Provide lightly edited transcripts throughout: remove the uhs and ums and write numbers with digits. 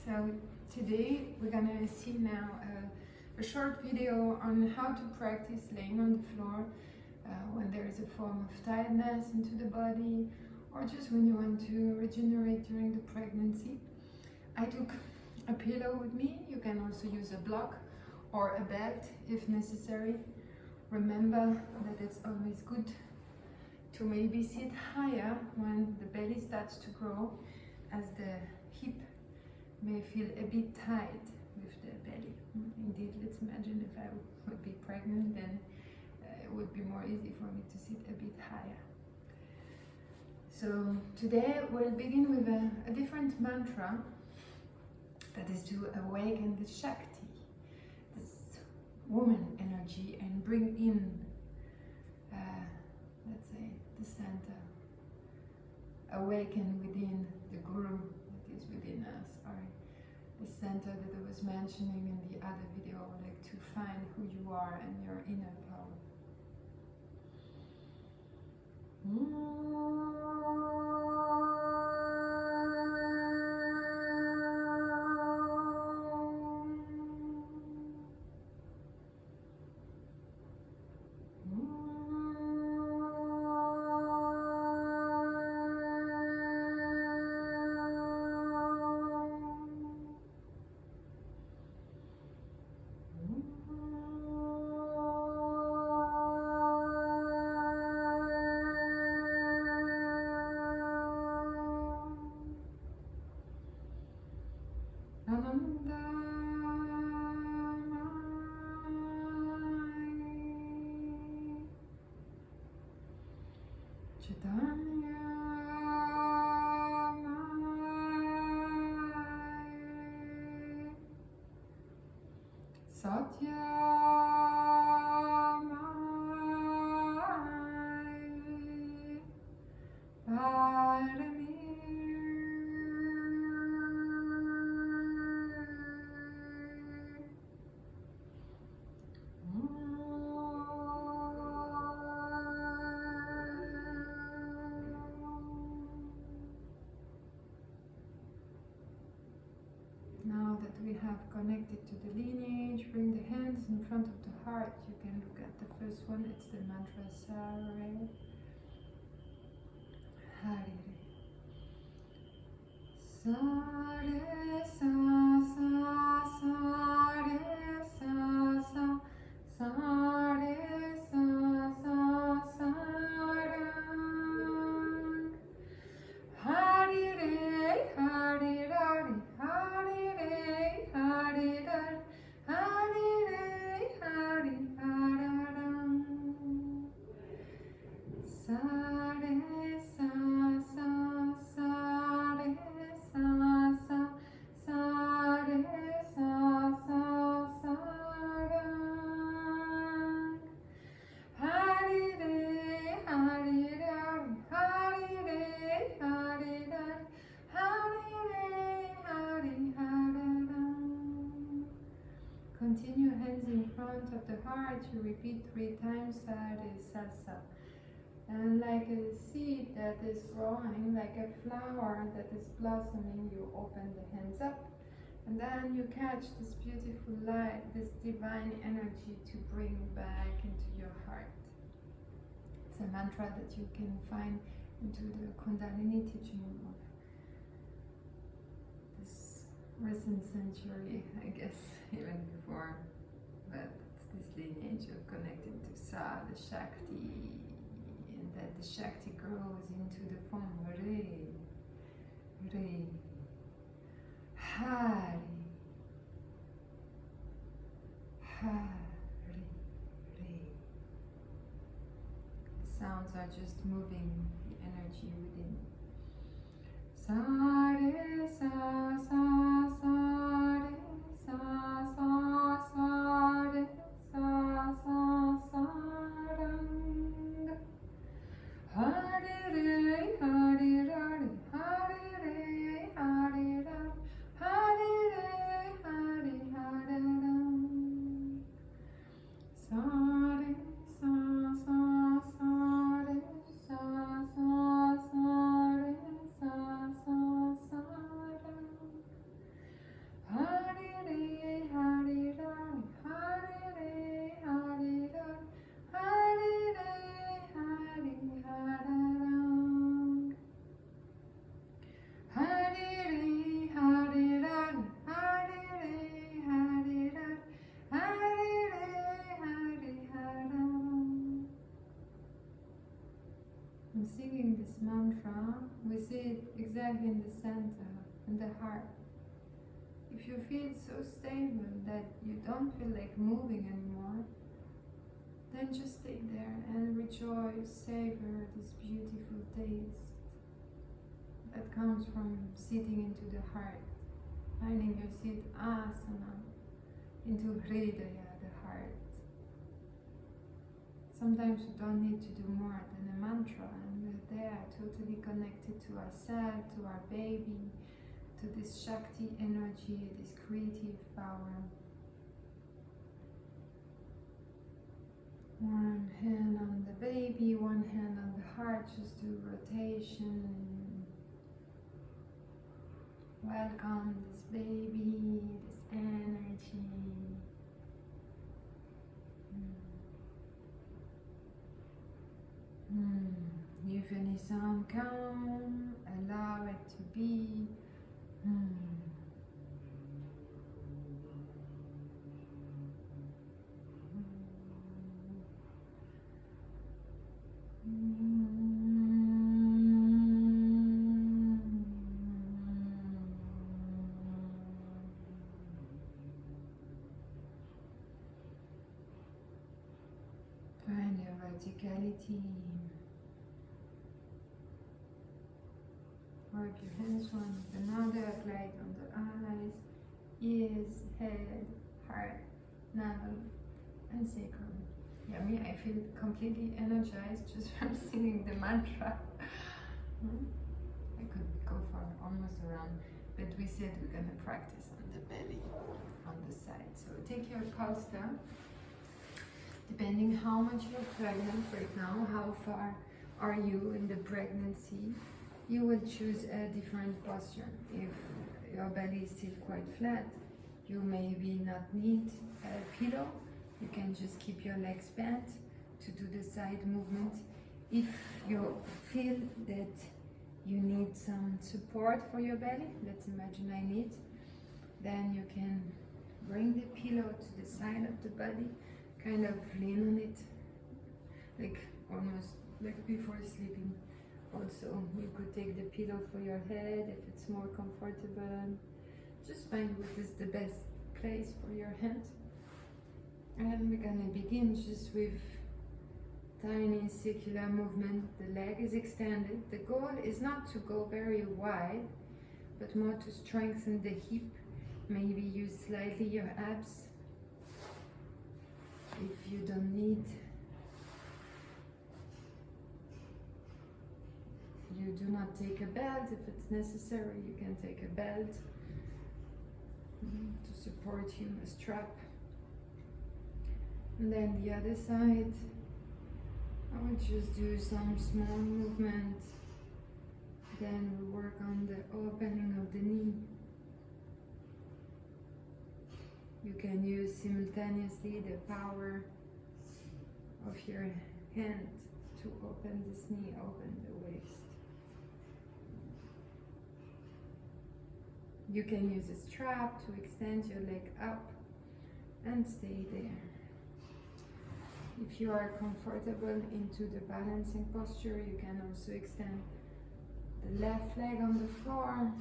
So today we're gonna see now a short video on how to practice laying on the floor when there is a form of tiredness into the body, or just when you want to regenerate during the pregnancy. I took a pillow with me. You can also use a block or a belt if necessary. Remember that it's always good to maybe sit higher when the belly starts to grow, as the hip may feel a bit tight with the belly. Indeed, let's imagine if I would be pregnant, then it would be more easy for me to sit a bit higher. So today we'll begin with a different mantra, that is to awaken the Shakti, this woman energy, and bring in, let's say, the center. Awaken within the Guru that is within us, or the center that I was mentioning in the other video, like to find who you are and your inner power. Now that we have connected to the lineage, bring the hands in front of the heart. You can look at the first one, it's the mantra Sare. Harire. Sare sa sa sare sa sa sare sa sa sarang. Harire harirari harire harirar harire hari hararam. Sare sa sa sare sa sa sare sa sa sarang. Harire harirar harire harirar harire hari hararam. Continue hands in front of the heart. You repeat 3 times Sare sa sa. And like a seed that is growing, like a flower that is blossoming, you open the hands up, and then you catch this beautiful light, this divine energy to bring back into your heart. It's a mantra that you can find into the Kundalini teaching of this recent century, I guess, even before, but it's this lineage of connected to Sa, the Shakti, and that the Shakti grows into the form Re, Re, Hari, Hari, Re. The sounds are just moving the energy within. Sare sa sa sare sa sa sare sa sa sarang. Harire harirari harire harirar harire hari hararam. Sare sa sa sare sa sa sare sa sa sarang. And singing this mantra, we see it exactly in the center, in the heart. If you feel so stable that you don't feel like moving anymore, then just stay there and rejoice, savor this beautiful taste that comes from sitting into the heart, finding your seat asana into Hridaya, the heart. Sometimes we don't need to do more than a mantra, and we're there totally connected to ourselves, to our baby, to this Shakti energy, this creative power. One hand on the baby, one hand on the heart, just do rotation. Welcome this baby, this energy. If any sound come, allow it to be. Find your verticality. Work your hands one with another, light on the eyes, ears, head, heart, navel, and sacrum. Yeah, me, I feel completely energized just from singing the mantra. I could go for almost around, but we said we're gonna practice on the belly, on the side. So take your pulse down. Depending how much you're pregnant right now, how far are you in the pregnancy, you will choose a different posture. If your belly is still quite flat, you maybe not need a pillow. You can just keep your legs bent to do the side movement. If you feel that you need some support for your belly, let's imagine I need, then you can bring the pillow to the side of the body, kind of lean on it, like almost like before sleeping. Also, you could take the pillow for your head if it's more comfortable. Just find what is the best place for your head. And we're gonna begin just with tiny circular movement. The leg is extended. The goal is not to go very wide, but more to strengthen the hip. Maybe use slightly your abs. If you don't need, you do not take a belt. If it's necessary, you can take a belt to support you, a strap. And then the other side, I will just do some small movement. Then we work on the opening of the knee. You can use simultaneously the power of your hand to open this knee, open the waist. You can use a strap to extend your leg up and stay there. If you are comfortable into the balancing posture, you can also extend the left leg on the floor.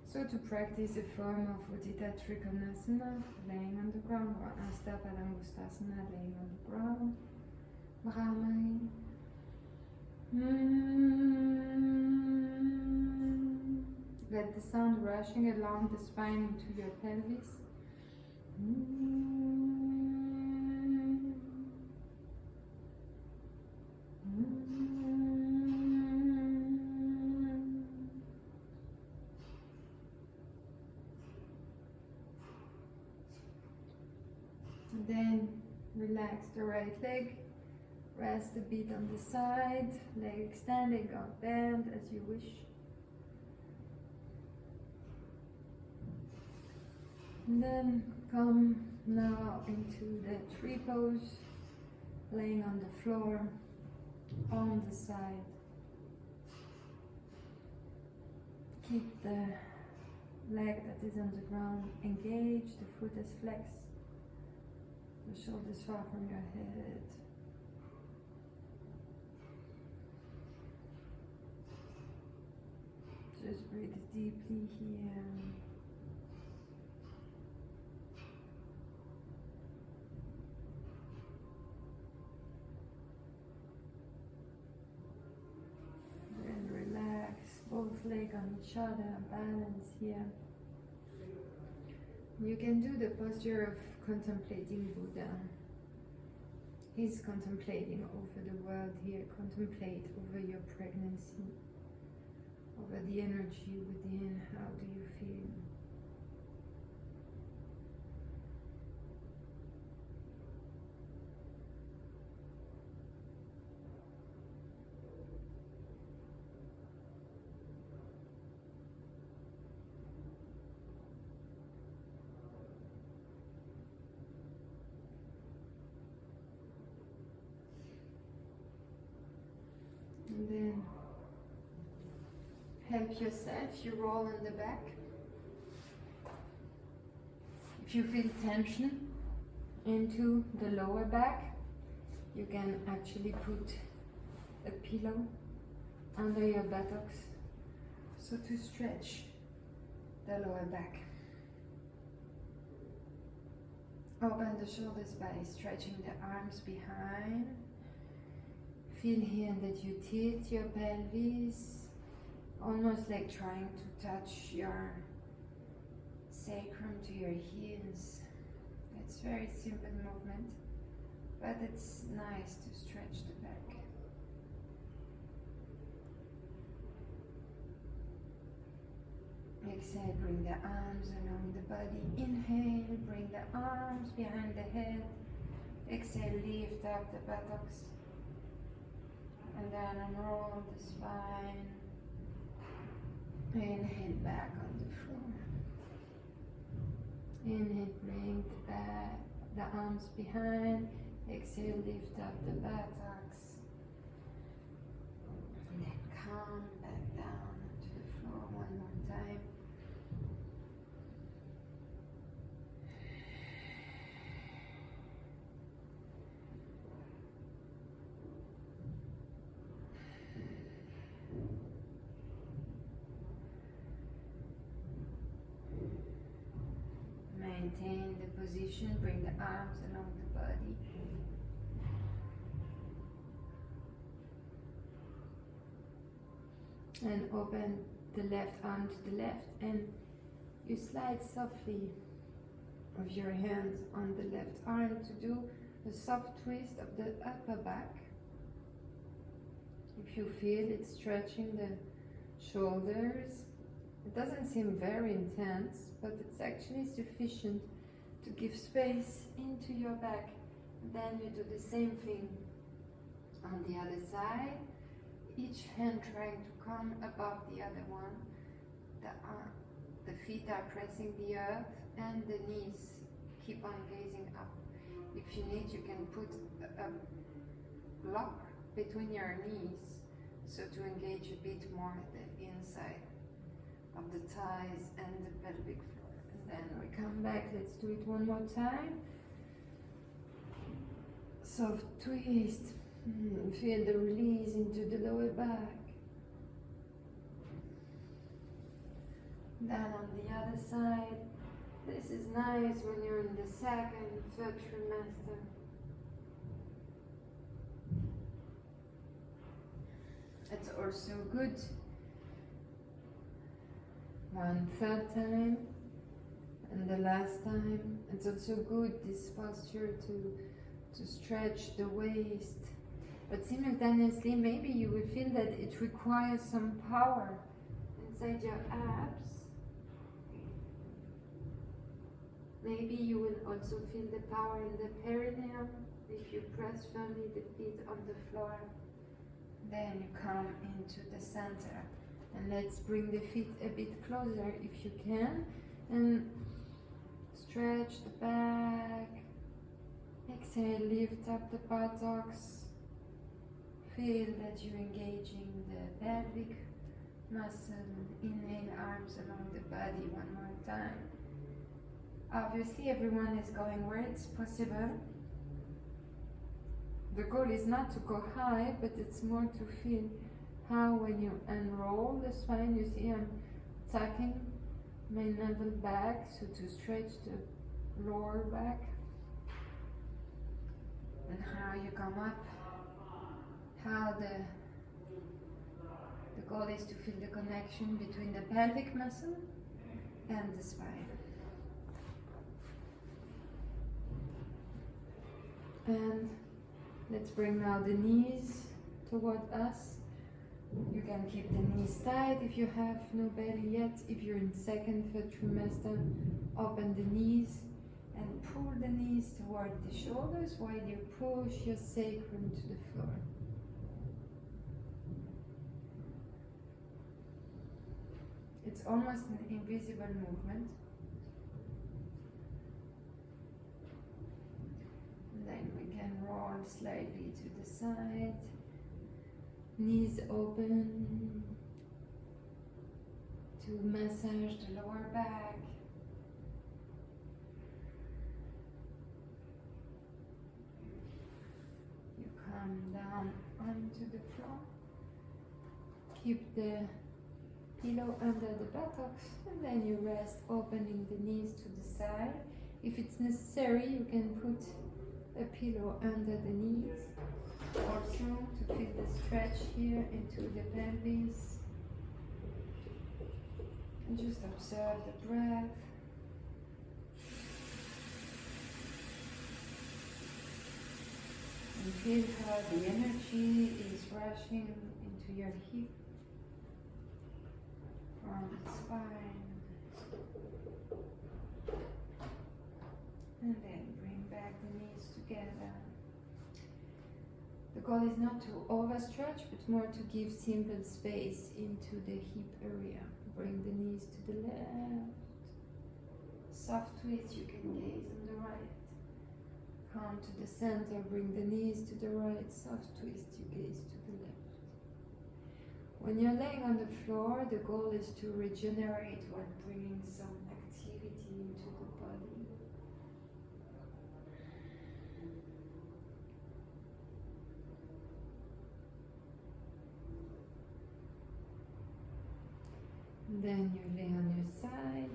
So to practice a form of Uttita Trikonasana, laying on the ground, or Asta Padangustasana, laying on the ground. Brahmai. Let the sound rushing along the spine into your pelvis. Then relax the right leg, rest a bit on the side, leg extending or bend as you wish. And then come now into the tree pose, laying on the floor, on the side. Keep the leg that is on the ground engaged, the foot is flexed. The shoulders far from your head. Just breathe deeply here. Then relax both legs on each other, balance here. You can do the posture of contemplating Buddha. He's contemplating over the world here. Contemplate over your pregnancy, over the energy within. How do you feel? And then help yourself, you roll on the back. If you feel tension into the lower back, you can actually put a pillow under your buttocks, so to stretch the lower back. Open the shoulders by stretching the arms behind. Feel here that you tilt your pelvis, almost like trying to touch your sacrum to your heels. It's very simple movement, but it's nice to stretch the back. Exhale, bring the arms along the body. Inhale, bring the arms behind the head. Exhale, lift up the buttocks. And then unroll the spine. Inhale, back on the floor. Inhale, bring the arms behind. Exhale, lift up the buttocks. And then come back down to the floor one more time. Maintain the position, bring the arms along the body. And open the left arm to the left, and you slide softly with your hands on the left arm to do a soft twist of the upper back. If you feel it stretching the shoulders, it doesn't seem very intense, but it's actually sufficient to give space into your back. Then you do the same thing on the other side, each hand trying to come above the other one. The feet are pressing the earth and the knees keep on gazing up. If you need, you can put a block between your knees, so to engage a bit more the inside of the thighs and the pelvic floor. And then we come back, let's do it one more time. Soft twist. Feel the release into the lower back. Then on the other side, this is nice when you're in the second, third trimester. It's also good. 1/3 time, and the last time. It's also good, this posture, to stretch the waist, but simultaneously maybe you will feel that it requires some power inside your abs. Maybe you will also feel the power in the perineum if you press firmly the feet on the floor. Then you come into the center, and let's bring the feet a bit closer if you can, and stretch the back. Exhale, lift up the buttocks. Feel that you're engaging the pelvic muscle. Inhale, arms along the body one more time. Obviously, everyone is going where it's possible. The goal is not to go high, but it's more to feel how when you unroll the spine, you see I'm tucking my navel back, so to stretch the lower back, and how you come up, how the goal is to feel the connection between the pelvic muscle and the spine. And let's bring now the knees toward us. You can keep the knees tight if you have no belly yet. If you're in second, third trimester, open the knees and pull the knees toward the shoulders while you push your sacrum to the floor. It's almost an invisible movement. And then we can roll slightly to the side. Knees open to massage the lower back. You come down onto the floor. Keep the pillow under the buttocks, and then you rest, opening the knees to the side. If it's necessary, you can put a pillow under the knees, also to feel the stretch here into the pelvis. And just observe the breath. And feel how the energy is rushing into your hip, from the spine, and then bring back the knees together. The goal is not to overstretch, but more to give simple space into the hip area. Bring the knees to the left. Soft twist, you can gaze on the right. Come to the center, bring the knees to the right. Soft twist, you gaze to the left. When you're laying on the floor, the goal is to regenerate while bringing some activity into the body. Then you lay on your side,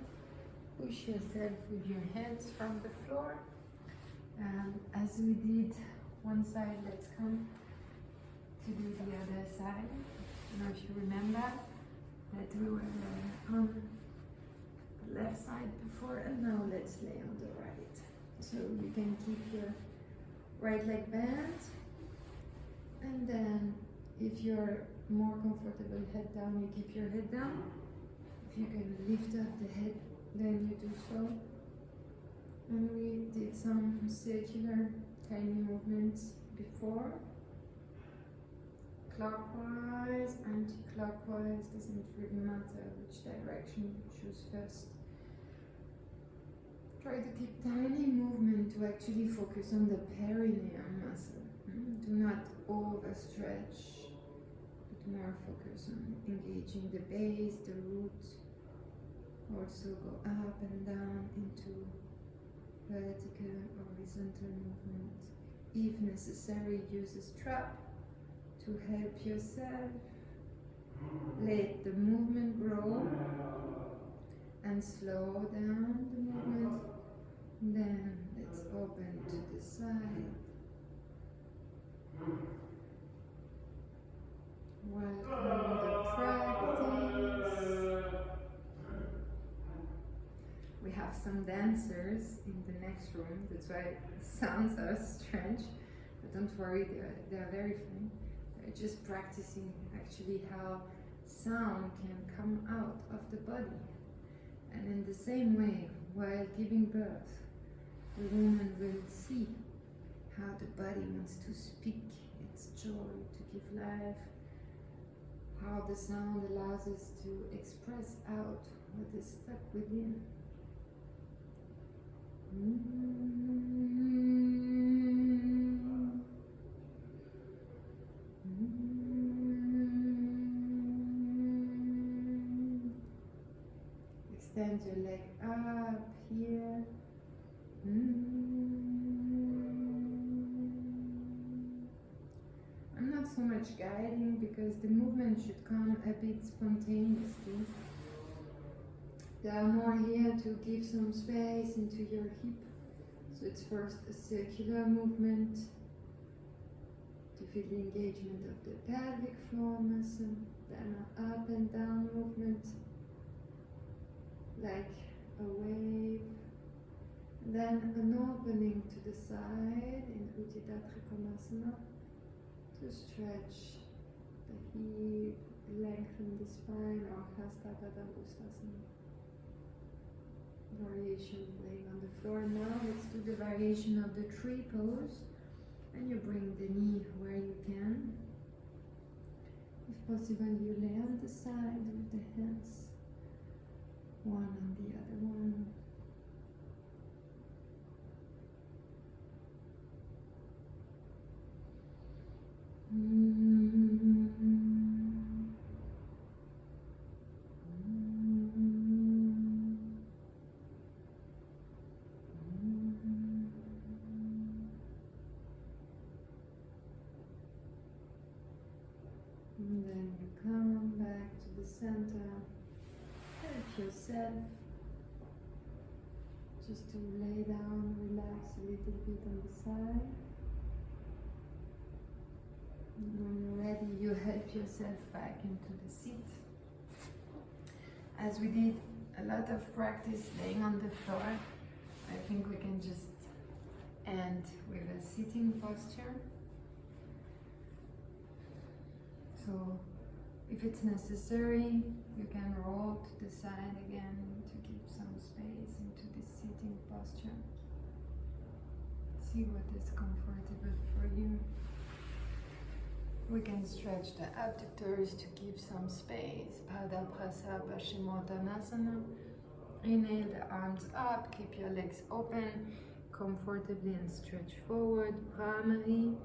push yourself with your hands from the floor. As we did one side, let's come to do the other side. I don't know if you remember that we were on the left side before, and now let's lay on the right. So you can keep your right leg bent, and then if you're more comfortable head down, you keep your head down. If you can lift up the head, then you do so. And we did some circular tiny movements before. Clockwise, anti-clockwise, doesn't really matter which direction you choose first. Try to keep tiny movement to actually focus on the perineum muscle. Do not overstretch, but more focus on engaging the base, the root. Also go up and down into vertical, horizontal movement. If necessary, use a strap to help yourself. Let the movement grow and slow down the movement. Then let's open to the side. Welcome the practice. We have some dancers in the next room, that's why the sounds are strange, but don't worry, they're very fun. They're just practicing actually how sound can come out of the body. And in the same way, while giving birth, the woman will see how the body wants to speak its joy, to give life, how the sound allows us to express out what is stuck within. Extend your leg up here. And I'm not so much guiding because the movement should come a bit spontaneously. They are more here to give some space into your hip. So it's first a circular movement to feel the engagement of the pelvic floor muscle, then an up and down movement like a wave, and then an opening to the side in Uttita Trikonasana to stretch the hip, lengthen the spine, or Hasta Padangustasana. Variation laying on the floor. Now let's do the variation of the tree pose, and you bring the knee where you can. If possible, you lay on the side with the hands, one on the other one. And then you come back to the center. Help yourself just to lay down, relax a little bit on the side. And when you're ready, you help yourself back into the seat. As we did a lot of practice laying on the floor, I think we can just end with a sitting posture. So if it's necessary, you can roll to the side again to keep some space into this sitting posture. See what is comfortable for you. We can stretch the abductors to give some space. Pada Prasa Paschimottanasana. Inhale the arms up, keep your legs open comfortably and stretch forward. Bhramari.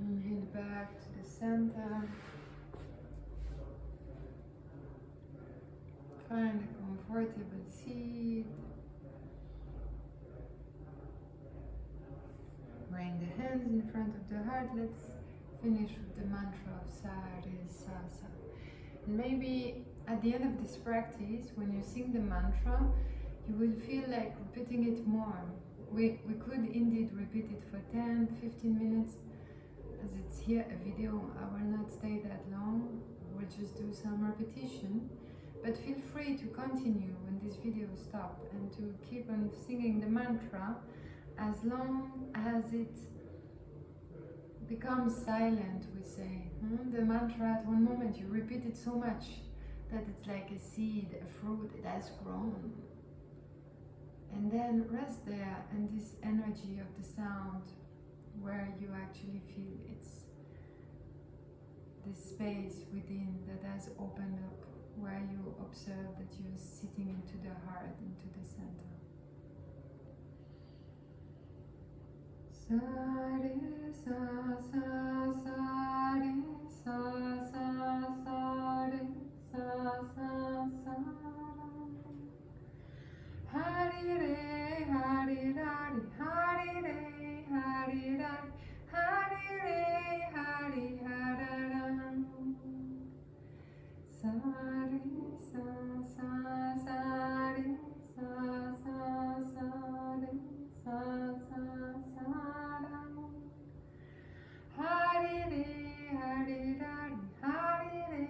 Inhale back to the center. Find a comfortable seat. Bring the hands in front of the heart. Let's finish with the mantra of Sare Sasa. And maybe at the end of this practice, when you sing the mantra, you will feel like repeating it more. We could indeed repeat it for 10-15 minutes. As it's here a video, I will not stay that long. We'll just do some repetition. But feel free to continue when this video stops and to keep on singing the mantra as long as it becomes silent, we say. The mantra at one moment you repeat it so much that it's like a seed, a fruit, it has grown. And then rest there and this energy of the sound where you actually feel it's this space within that has opened up, where you observe that you're sitting into the heart, into the center. Sare sa sa sare sa sa sare sa sa sa. Hari re hari rari hari re hari rari hari re hari hararam. Sare sa sa sare sa sa sare sa sa saram. Hari re hari rari hari re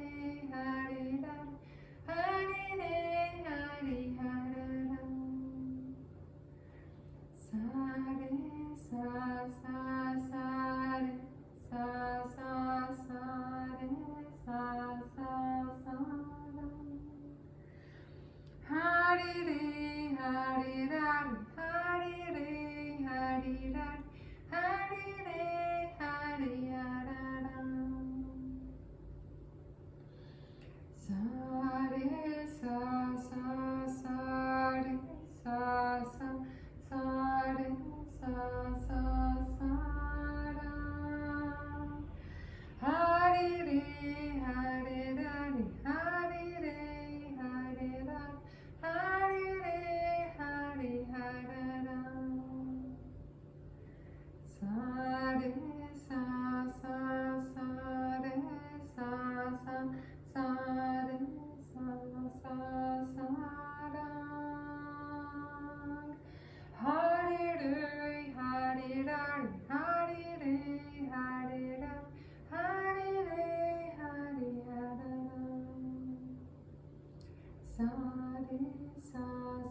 hari rari hari re hari hararam. Sare sa sa sare sa sa sare sa sa saram. Hari re hari rari hari re hari rari hari re hari hararam. Sare sa sa sa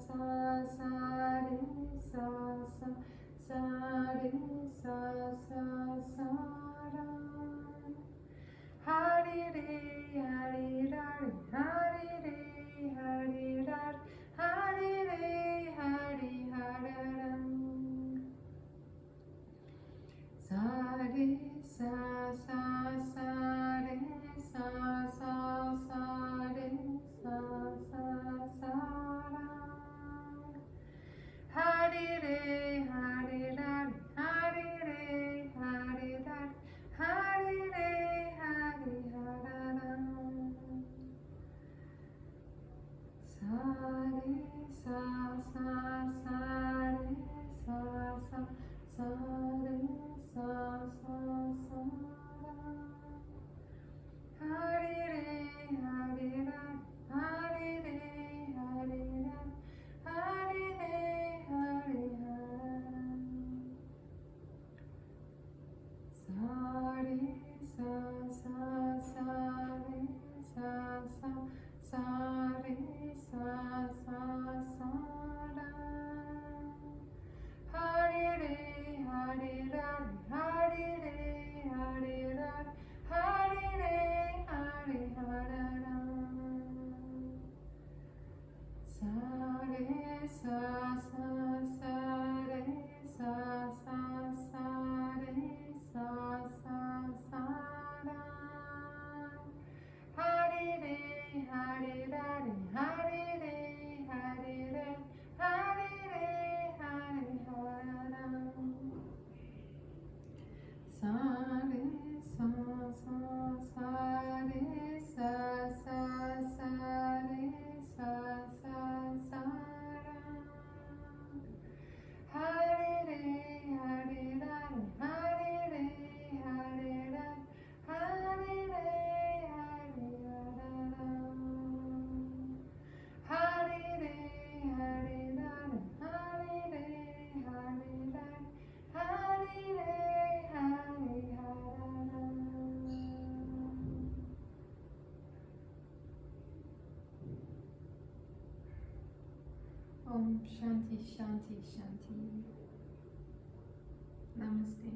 sa sa re sa sa sa re sa sa sa ra. Hari re hari ra re hari re hari ra hari re hari ha ra ra. Sa re sa sa sa re sa sa sa re sa sa sa ra. Hari re hari ra hari re hari ra hari re hari ha ra ra. Sa re sa sa sa re sa sa sa re sa sa sa ra. Hari re hari ra hari re hari ra hari re hari ha ra. Sa re sa sa sa re sa sa sa re sa sa sa ra. Hari re hari ra hari re hari ra hari re hari ha ra ra. Sa re sa sa sa re sa sa sa re sa sa sa ra. Hari re hari ra hari re hari re hari re hari ha ra. Sa re sa sa sa re sa sa sa re sa sa sa ra. Hari re hari ra hari re hari ra hari re hari ha ra ra. Hari re hari ra hari re hari ra hari re hari ha ra ra. Om Shanti Shanti Shanti. Namaste.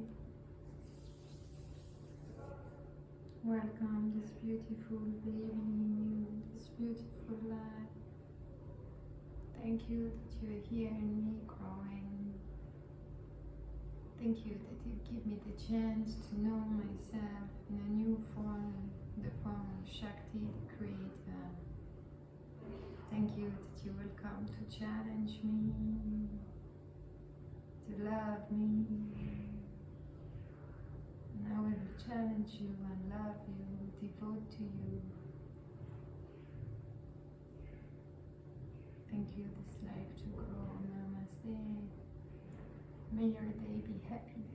Welcome this beautiful baby in you, this beautiful life. Thank you that you're here in me growing. Thank you that you give me the chance to know myself in a new form, the form of Shakti, the Creator. Thank you that you will come to challenge me, to love me. And I will challenge you and love you, devote to you. Thank you, this life to grow. Namaste. May your day be happy.